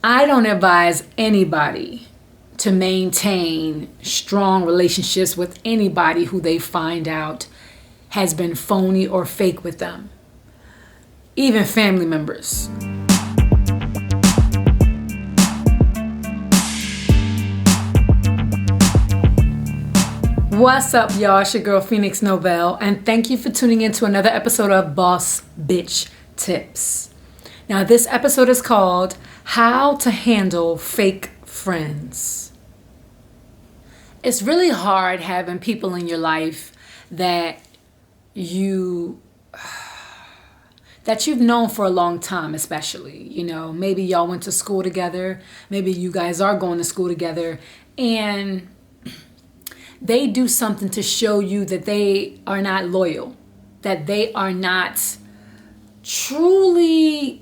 I don't advise anybody to maintain strong relationships with anybody who they find out has been phony or fake with them, even family members. What's up, y'all? It's your girl Phoenix Novell, and thank you for tuning in to another episode of Boss Bitch Tips. Now, this episode is called How to Handle Fake Friends. It's really hard having people in your life that you've known for a long time, especially. You know, maybe y'all went to school together, maybe you guys are going to school together, and they do something to show you that they are not loyal, that they are not truly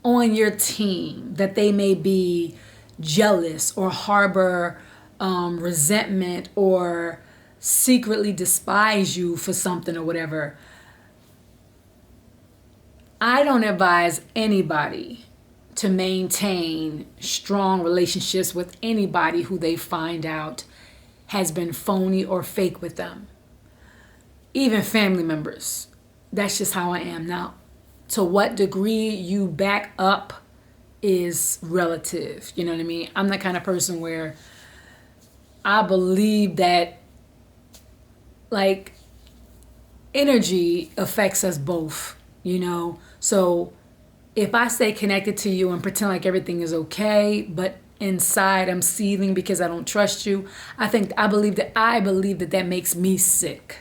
on your team, that they may be jealous or harbor resentment or secretly despise you for something or whatever. I don't advise anybody to maintain strong relationships with anybody who they find out has been phony or fake with them, even family members. That's just how I am. Now, to what degree you back up is relative. You know what I mean? I'm the kind of person where I believe that, like, energy affects us both, you know? So if I stay connected to you and pretend like everything is okay, but inside I'm seething because I don't trust you, I believe that makes me sick.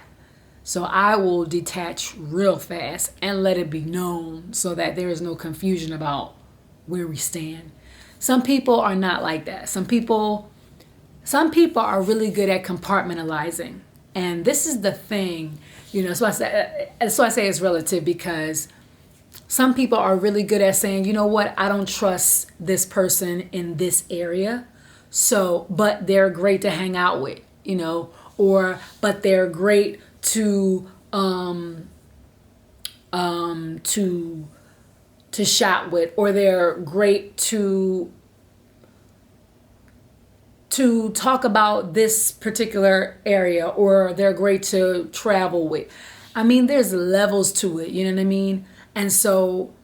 So I will detach real fast and let it be known so that there is no confusion about where we stand. Some people are not like that. Some people are really good at compartmentalizing. And this is the thing, you know, so I say it's relative, because some people are really good at saying, you know what, I don't trust this person in this area. So, but they're great to hang out with, you know, but they're great to shop with, or they're great to talk about this particular area, or they're great to travel with. I mean, there's levels to it, you know what I mean? And so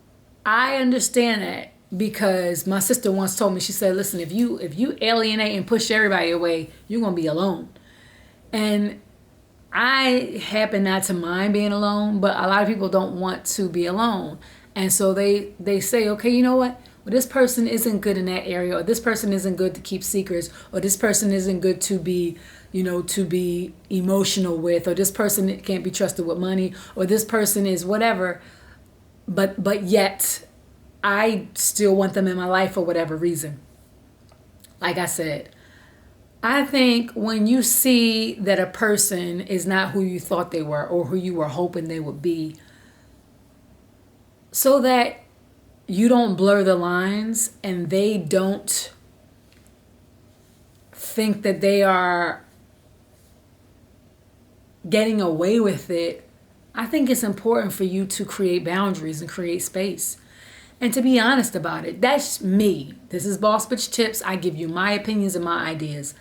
I understand that, because my sister once told me, she said, listen, if you alienate and push everybody away, you're going to be alone. And I happen not to mind being alone, but a lot of people don't want to be alone. And so they say, okay, you know what? Well, this person isn't good in that area, or this person isn't good to keep secrets, or this person isn't good to be, you know, to be emotional with, or this person can't be trusted with money, or this person is whatever. But yet I still want them in my life for whatever reason. Like I said, I think when you see that a person is not who you thought they were, or who you were hoping they would be, so that you don't blur the lines and they don't think that they are getting away with it, I think it's important for you to create boundaries and create space. And to be honest about it. That's me. This is Boss Bitch Tips. I give you my opinions and my ideas,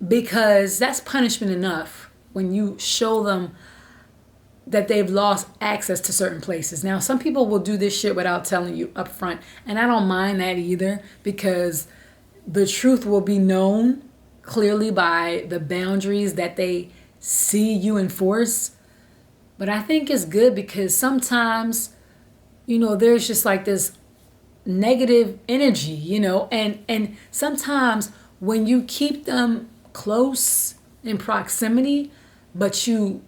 because that's punishment enough when you show them that they've lost access to certain places. Now, some people will do this shit without telling you up front, and I don't mind that either, because the truth will be known clearly by the boundaries that they see you enforce. But I think it's good, because sometimes, you know, there's just like this negative energy, you know, and sometimes when you keep them close in proximity, but you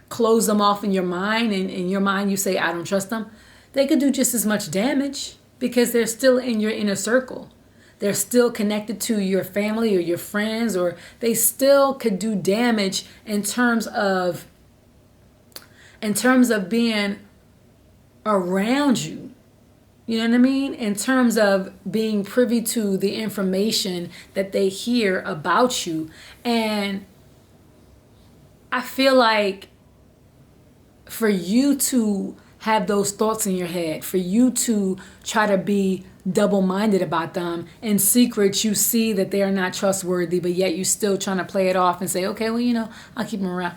close them off in your mind, and in your mind you say, I don't trust them, they could do just as much damage, because they're still in your inner circle. They're still connected to your family or your friends, or they still could do damage in terms of being around you. You know what I mean? In terms of being privy to the information that they hear about you. And I feel like for you to have those thoughts in your head, for you to try to be double-minded about them. In secret, you see that they are not trustworthy, but yet you still trying to play it off and say, okay, well, I'll keep them around.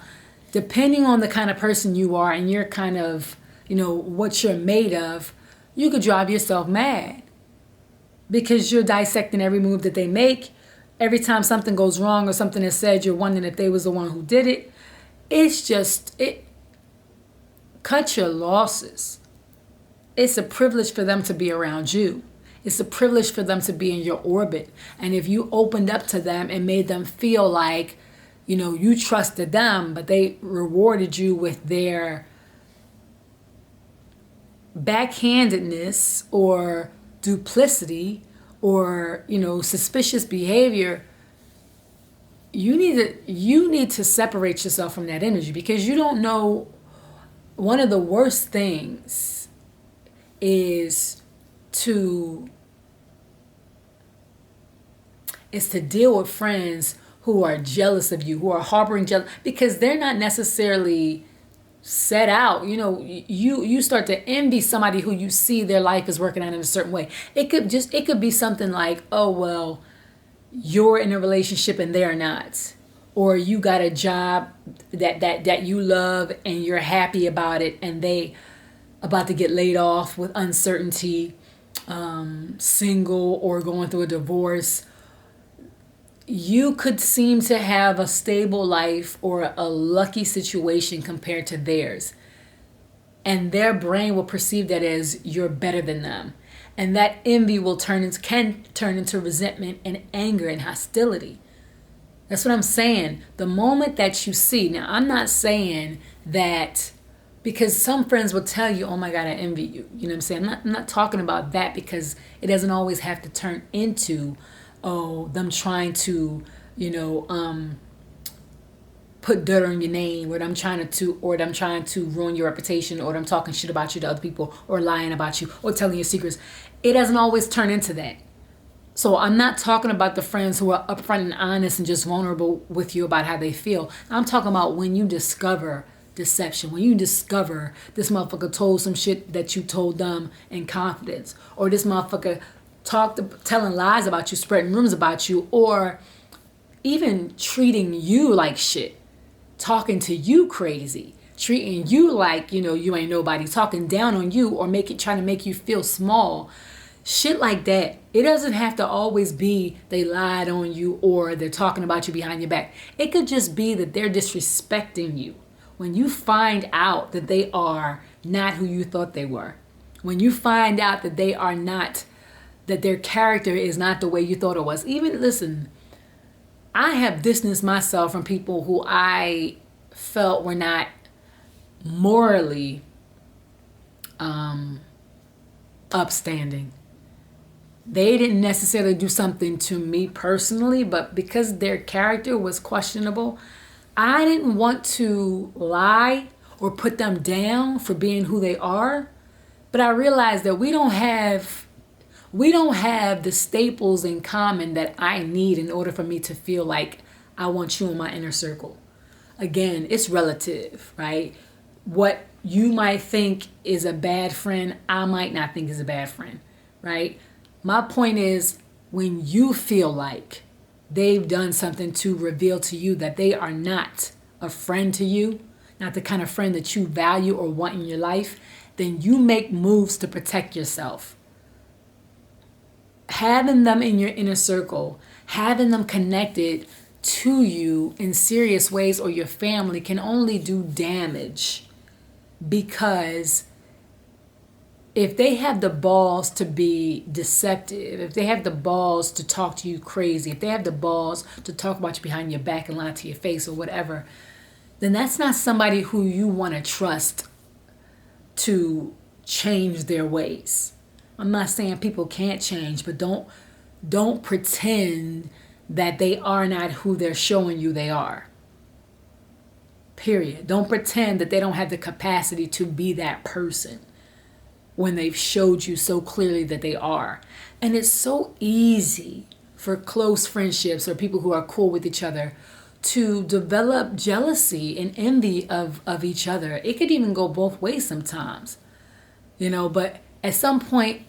Depending on the kind of person you are and your kind of, what you're made of, you could drive yourself mad because you're dissecting every move that they make. Every time something goes wrong or something is said, you're wondering if they was the one who did it. Cut your losses. It's a privilege for them to be around you. It's a privilege for them to be in your orbit. And if you opened up to them and made them feel like, you trusted them, but they rewarded you with their backhandedness or duplicity or, suspicious behavior, you need to separate yourself from that energy, because you don't know. One of the worst things is to deal with friends who are jealous of you, who are harboring jealous, because they're not necessarily set out. You start to envy somebody who you see their life is working out in a certain way. It could be something like, oh, well, you're in a relationship and they're not. Or you got a job that you love and you're happy about it, and they about to get laid off with uncertainty, single or going through a divorce. You could seem to have a stable life or a lucky situation compared to theirs. And their brain will perceive that as you're better than them. And that envy can turn into resentment and anger and hostility. That's what I'm saying. The moment that you see, now I'm not saying that, because some friends will tell you, oh my God, I envy you. You know what I'm saying? I'm not talking about that, because it doesn't always have to turn into, them trying to, put dirt on your name, or them trying to ruin your reputation, or them talking shit about you to other people, or lying about you, or telling your secrets. It doesn't always turn into that. So I'm not talking about the friends who are upfront and honest and just vulnerable with you about how they feel. I'm talking about when you discover deception, when you discover this motherfucker told some shit that you told them in confidence, or this motherfucker telling lies about you, spreading rumors about you, or even treating you like shit, talking to you crazy, treating you like, you ain't nobody, talking down on you, or trying to make you feel small. Shit like that. It doesn't have to always be they lied on you or they're talking about you behind your back. It could just be that they're disrespecting you. When you find out that they are not who you thought they were, when you find out that they are not, that their character is not the way you thought it was. Even, listen, I have distanced myself from people who I felt were not morally upstanding. They didn't necessarily do something to me personally, but because their character was questionable, I didn't want to lie or put them down for being who they are. But I realized that we don't have the staples in common that I need in order for me to feel like I want you in my inner circle. Again, it's relative, right? What you might think is a bad friend, I might not think is a bad friend, right? My point is, when you feel like they've done something to reveal to you that they are not a friend to you, not the kind of friend that you value or want in your life, then you make moves to protect yourself. Having them in your inner circle, having them connected to you in serious ways, or your family, can only do damage, because if they have the balls to be deceptive, if they have the balls to talk to you crazy, if they have the balls to talk about you behind your back and lie to your face or whatever, then that's not somebody who you want to trust to change their ways. I'm not saying people can't change, but don't pretend that they are not who they're showing you they are. Period. Don't pretend that they don't have the capacity to be that person when they've showed you so clearly that they are. And it's so easy for close friendships or people who are cool with each other to develop jealousy and envy of each other. It could even go both ways sometimes, but at some point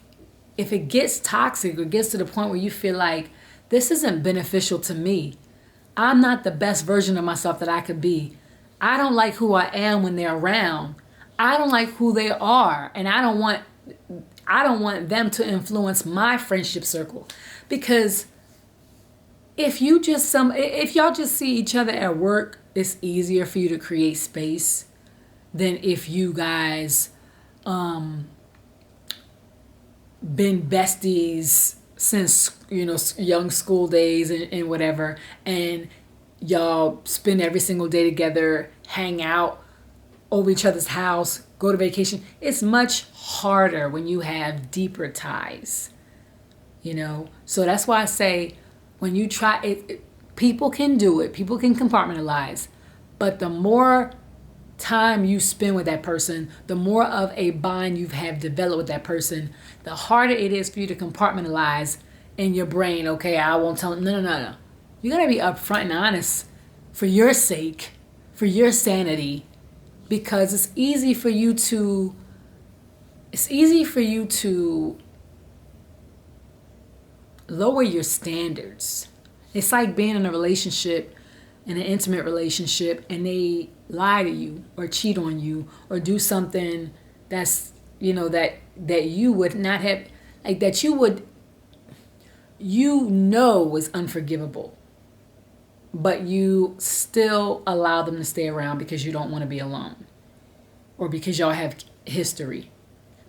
if it gets toxic or gets to the point where you feel like this isn't beneficial to me, I'm not the best version of myself that I could be. I don't like who I am when they're around. I don't like who they are, and I don't want them to influence my friendship circle. Because if y'all just see each other at work, it's easier for you to create space than if you guys been besties since young school days and whatever, and y'all spend every single day together, hang out over each other's house, go to vacation. It's much harder when you have deeper ties, so that's why I say when you try it, people can do it, people can compartmentalize, but the more time you spend with that person, the more of a bond you have developed with that person, the harder it is for you to compartmentalize in your brain. Okay, I won't tell them. No. You gotta be upfront and honest for your sake, for your sanity, because it's easy for you to lower your standards. It's like being in a relationship, in an intimate relationship, and they lie to you or cheat on you or do something that's that you would not have, like that was unforgivable, but you still allow them to stay around because you don't want to be alone or because y'all have history,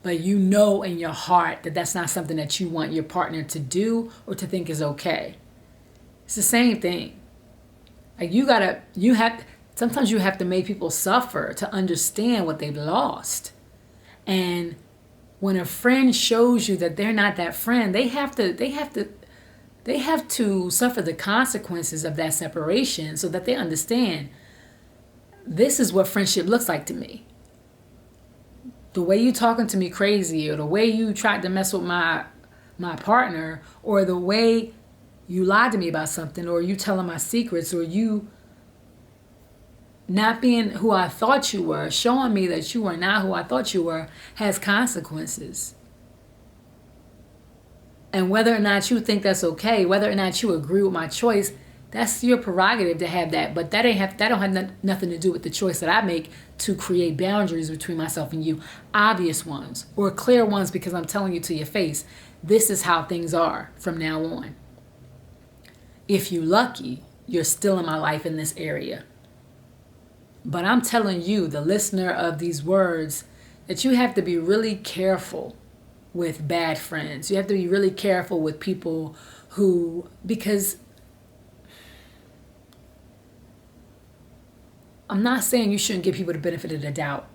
but in your heart that that's not something that you want your partner to do or to think is okay. It's the same thing. Like sometimes you have to make people suffer to understand what they've lost. And when a friend shows you that they're not that friend, they have to suffer the consequences of that separation so that they understand this is what friendship looks like to me. The way you talking to me crazy, or the way you tried to mess with my partner, or the way you lied to me about something, or you telling my secrets, or you not being who I thought you were, showing me that you are not who I thought you were, has consequences. And whether or not you think that's okay, whether or not you agree with my choice, that's your prerogative to have that. But that don't have nothing to do with the choice that I make to create boundaries between myself and you. Obvious ones or clear ones, because I'm telling you to your face, this is how things are from now on. If you're lucky, you're still in my life in this area. But I'm telling you, the listener of these words, that you have to be really careful with bad friends. You have to be really careful with people because I'm not saying you shouldn't give people the benefit of the doubt,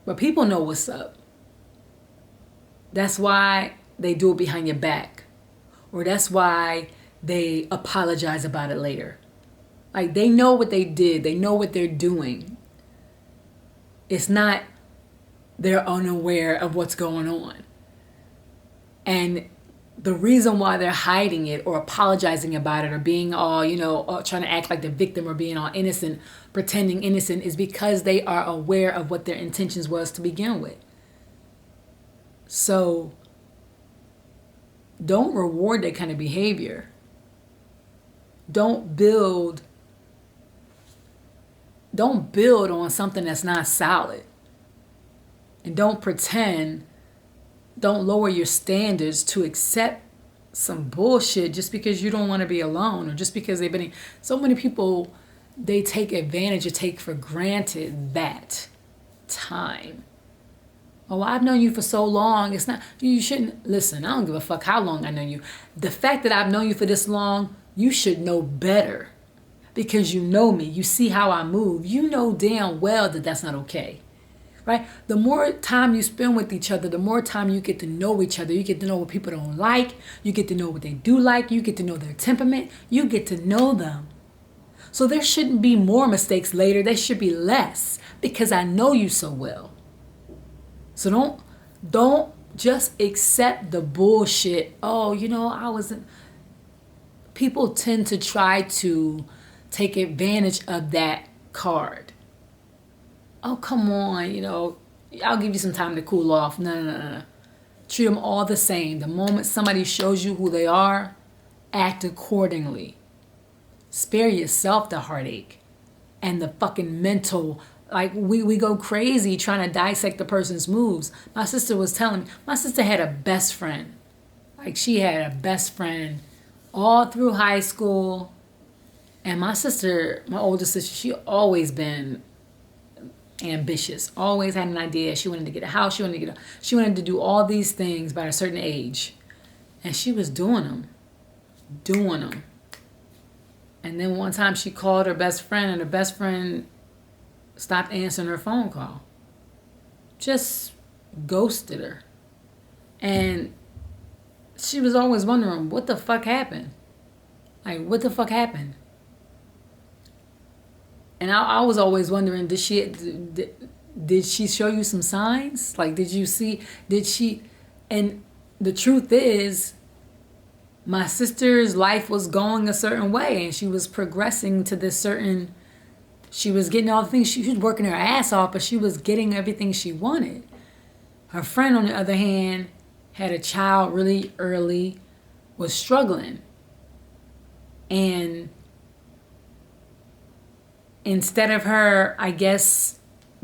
but people know what's up. That's why they do it behind your back, or that's why they apologize about it later. Like, they know what they did. They know what they're doing. It's not they're unaware of what's going on. And the reason why they're hiding it or apologizing about it or being all, trying to act like the victim or being all innocent, pretending innocent, is because they are aware of what their intentions was to begin with. So don't reward that kind of behavior. Don't build on something that's not solid. And don't lower your standards to accept some bullshit just because you don't want to be alone, or just because so many people, they take advantage or take for granted that time. Oh, I've known you for so long. It's not, you shouldn't, listen, I don't give a fuck how long I know you. The fact that I've known you for this long, you should know better, because you know me. You see how I move. You know damn well that that's not okay, right? The more time you spend with each other, the more time you get to know each other. You get to know what people don't like. You get to know what they do like. You get to know their temperament. You get to know them. So there shouldn't be more mistakes later. There should be less, because I know you so well. So don't just accept the bullshit. Oh, I wasn't. People tend to try to take advantage of that card. Oh, come on, I'll give you some time to cool off. No. Treat them all the same. The moment somebody shows you who they are, act accordingly. Spare yourself the heartache and the fucking mental. Like, we go crazy trying to dissect the person's moves. My sister was telling me, my sister had a best friend. Like, she had a best friend all through high school. And my sister, my older sister, she always been ambitious. Always had an idea. She wanted to get a house. She wanted to do all these things by a certain age. And she was doing them. And then one time she called her best friend, and her best friend stopped answering her phone call. Just ghosted her. And she was always wondering, what the fuck happened? Like, what the fuck happened? And I was always wondering, did she show you some signs? Like, did she? And the truth is, my sister's life was going a certain way, and she was progressing to this certain, she was getting all the things, she was working her ass off, but she was getting everything she wanted. Her friend, on the other hand, had a child really early, was struggling. And instead of her, I guess,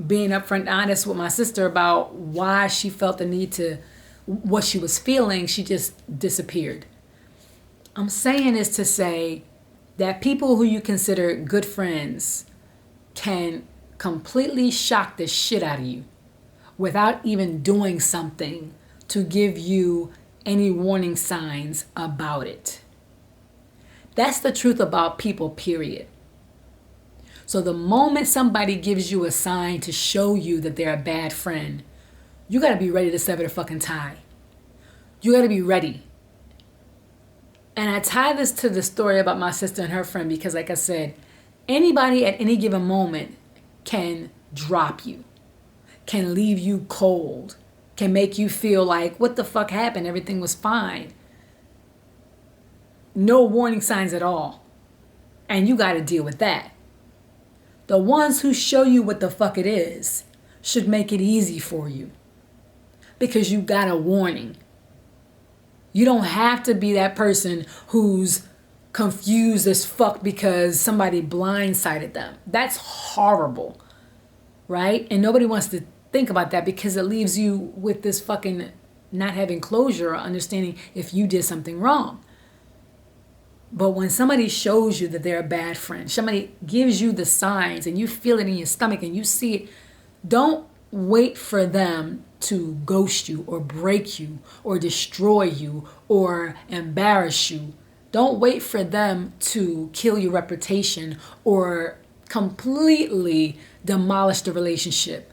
being upfront and honest with my sister about why she felt the need to, what she was feeling, she just disappeared. I'm saying this to say that people who you consider good friends can completely shock the shit out of you without even doing something to give you any warning signs about it. That's the truth about people, period. So the moment somebody gives you a sign to show you that they're a bad friend, you got to be ready to sever the fucking tie. You got to be ready. And I tie this to the story about my sister and her friend because, like I said, anybody at any given moment can drop you, can leave you cold, can make you feel like, what the fuck happened? Everything was fine. No warning signs at all. And you got to deal with that. The ones who show you what the fuck it is should make it easy for you because you got a warning. You don't have to be that person who's confused as fuck because somebody blindsided them. That's horrible, right? And nobody wants to think about that because it leaves you with this fucking not having closure or understanding if you did something wrong. But when somebody shows you that they're a bad friend, somebody gives you the signs and you feel it in your stomach and you see it, don't wait for them to ghost you or break you or destroy you or embarrass you. Don't wait for them to kill your reputation or completely demolish the relationship.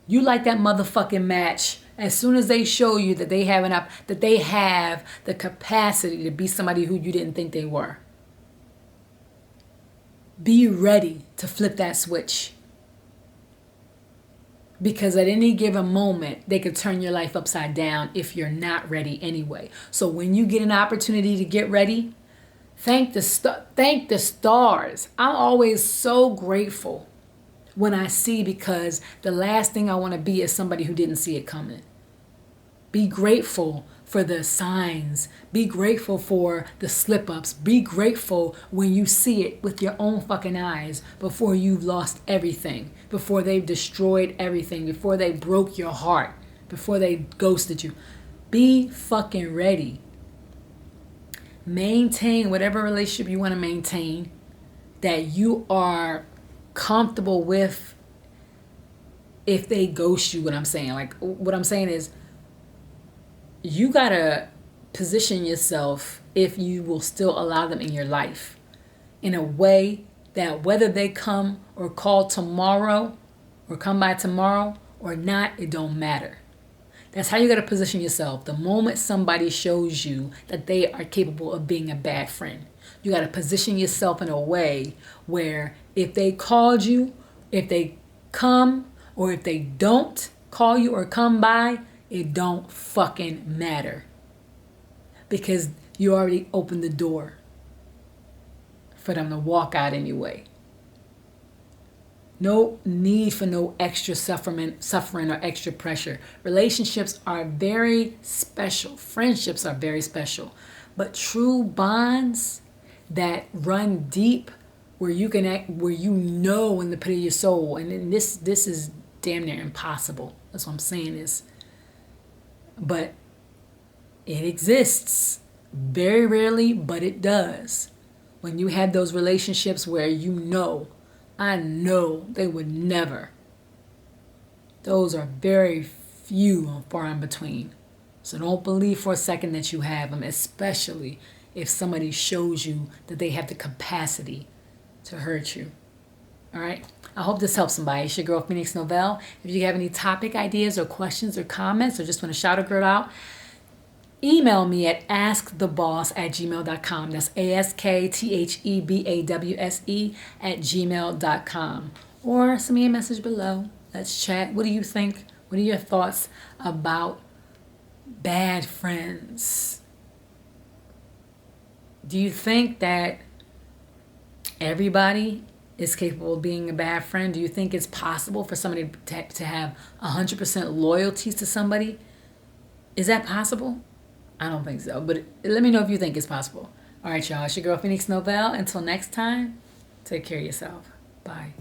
You like that motherfucking match. As soon as they show you that they have the capacity to be somebody who you didn't think they were. Be ready to flip that switch. Because at any given moment, they could turn your life upside down if you're not ready anyway. So when you get an opportunity to get ready, thank the stars. I'm always so grateful when I see, because the last thing I want to be is somebody who didn't see it coming. Be grateful for the signs. Be grateful for the slip-ups. Be grateful when you see it with your own fucking eyes before you've lost everything, before they've destroyed everything, before they broke your heart, before they ghosted you. Be fucking ready. Maintain whatever relationship you want to maintain that you are comfortable with if they ghost you. What I'm saying is, you gotta position yourself, if you will still allow them in your life, in a way that whether they come or call tomorrow or come by tomorrow or not, it don't matter. That's how you gotta position yourself. The moment somebody shows you that they are capable of being a bad friend, you gotta position yourself in a way where if they called you, if they come, or if they don't call you or come by, it don't fucking matter. Because you already opened the door for them to walk out anyway. No need for no extra suffering or extra pressure. Relationships are very special. Friendships are very special. But true bonds that run deep, where you can act, where you know in the pit of your soul, and then this is damn near impossible. That's what I'm saying is, but it exists very rarely, but it does. When you have those relationships where you know, I know they would never. Those are very few and far in between. So don't believe for a second that you have them, especially if somebody shows you that they have the capacity to hurt you. All right? I hope this helps somebody. It's your girl, Phoenix Novell. If you have any topic ideas or questions or comments or just want to shout a girl out, email me at asktheboss@gmail.com. That's ASKTHEBAWSE@gmail.com. Or send me a message below. Let's chat. What do you think? What are your thoughts about bad friends? Do you think that everybody is capable of being a bad friend? Do you think it's possible for somebody to have 100% loyalties to somebody? Is that possible? I don't think so, but let me know if you think it's possible. All right, y'all. It's your girl, Phoenix Novell. Until next time, take care of yourself. Bye.